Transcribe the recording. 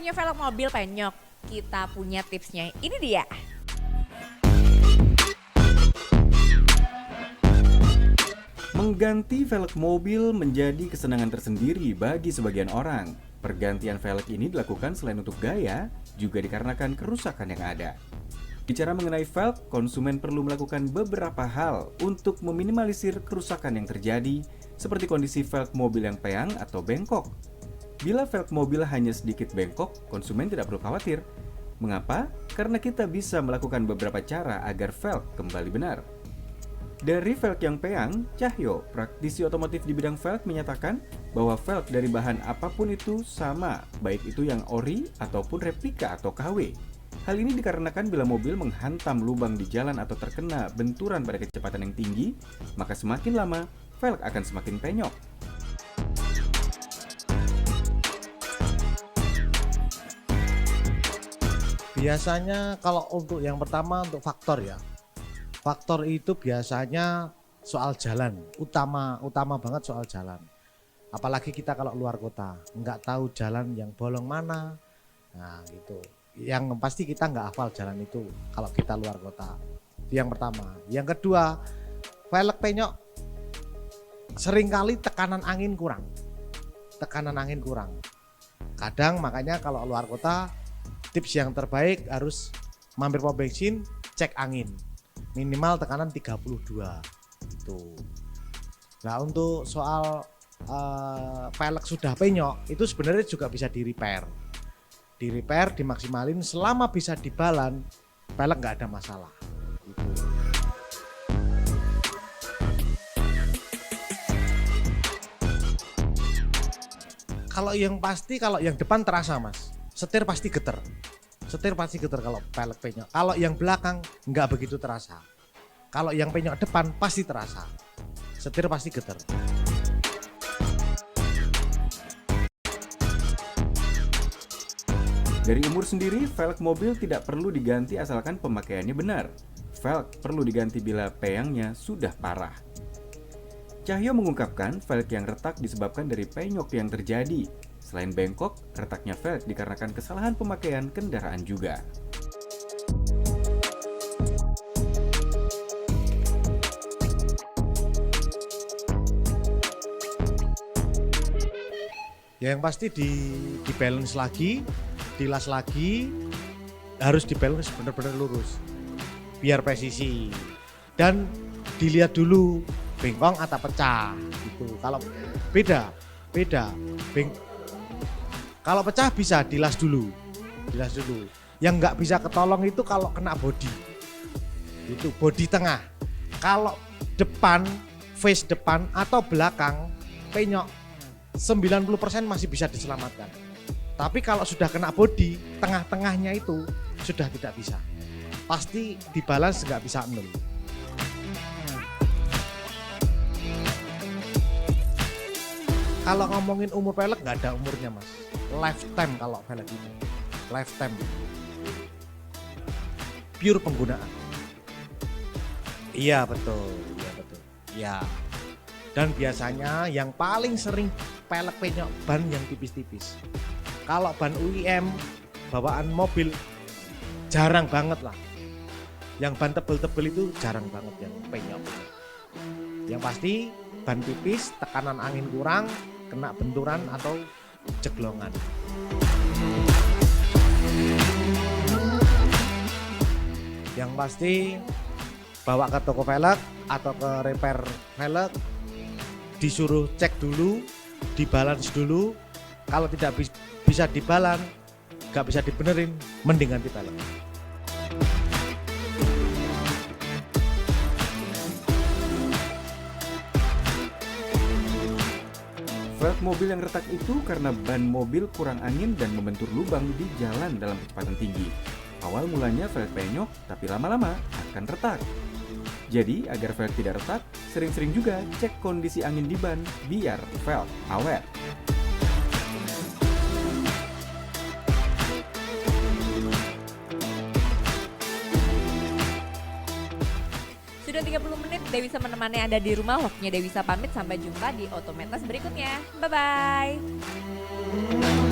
punya velg mobil penyok, kita punya tipsnya. Ini dia. Mengganti velg mobil menjadi kesenangan tersendiri bagi sebagian orang. Pergantian velg ini dilakukan selain untuk gaya, juga dikarenakan kerusakan yang ada. Bicara mengenai velg, konsumen perlu melakukan beberapa hal untuk meminimalisir kerusakan yang terjadi, seperti kondisi velg mobil yang peyang atau bengkok. Bila velg mobil hanya sedikit bengkok, konsumen tidak perlu khawatir. Mengapa? Karena kita bisa melakukan beberapa cara agar velg kembali benar. Dari velg yang peyang, Cahyo, praktisi otomotif di bidang velg, menyatakan bahwa velg dari bahan apapun itu sama, baik itu yang ori ataupun replika atau KW. Hal ini dikarenakan bila mobil menghantam lubang di jalan atau terkena benturan pada kecepatan yang tinggi, maka semakin lama velg akan semakin penyok. Biasanya kalau untuk yang pertama untuk faktor ya. Faktor itu biasanya soal jalan, utama banget soal jalan. Apalagi kita kalau luar kota, nggak tahu jalan yang bolong mana. Nah gitu. Yang pasti kita nggak hafal jalan itu kalau kita luar kota. Itu yang pertama. Yang kedua, velg penyok seringkali tekanan angin kurang. Kadang makanya kalau luar kota, tips yang terbaik harus mampir pom bensin, cek angin. Minimal tekanan 32 gitu. Nah untuk soal velg sudah penyok itu sebenarnya juga bisa di repair, dimaksimalin selama bisa dibalan, velg nggak ada masalah gitu. Kalau yang depan terasa mas, setir pasti getar kalau velg penyok. Kalau yang belakang nggak begitu terasa. Kalau yang penyok depan pasti terasa, setir pasti getar. Dari umur sendiri, velg mobil tidak perlu diganti asalkan pemakaiannya benar. Velg perlu diganti bila peyangnya sudah parah. Cahyo mengungkapkan velg yang retak disebabkan dari penyok yang terjadi. Selain bengkok, retaknya velg dikarenakan kesalahan pemakaian kendaraan juga. Ya yang pasti di balance lagi, dilas lagi, harus di balance benar-benar lurus biar presisi, dan dilihat dulu bengkong atau pecah gitu. Kalau beda kalau pecah bisa dilas dulu. Yang nggak bisa ketolong itu kalau kena bodi, itu bodi tengah. Kalau depan, face depan atau belakang penyok 90% masih bisa diselamatkan. Tapi kalau sudah kena bodi, tengah-tengahnya itu sudah tidak bisa. Pasti dibalas nggak bisa nol. Kalau ngomongin umur velg nggak ada umurnya mas. Lifetime kalau velg ini. Lifetime. Pure penggunaan. Iya betul. Ya. Dan biasanya yang paling sering velg penyok ban yang tipis-tipis. Kalau ban UIM bawaan mobil jarang banget lah. Yang ban tebel-tebel itu jarang banget yang penyok. Yang pasti ban tipis, tekanan angin kurang, kena benturan atau ceglongan. Yang pasti bawa ke toko velg atau ke repair velg, disuruh cek dulu, dibalance dulu. Kalau tidak bisa dibalan, nggak bisa dibenerin, mending ganti velg. Velg mobil yang retak itu karena ban mobil kurang angin dan membentur lubang di jalan dalam kecepatan tinggi. Awal mulanya velg penyok, tapi lama-lama akan retak. Jadi, agar velg tidak retak, sering-sering juga cek kondisi angin di ban biar velg awet. Sudah 30 menit Dewisa menemani Anda di rumah. Waktunya Dewisa pamit, sampai jumpa di Otometas berikutnya. Bye-bye.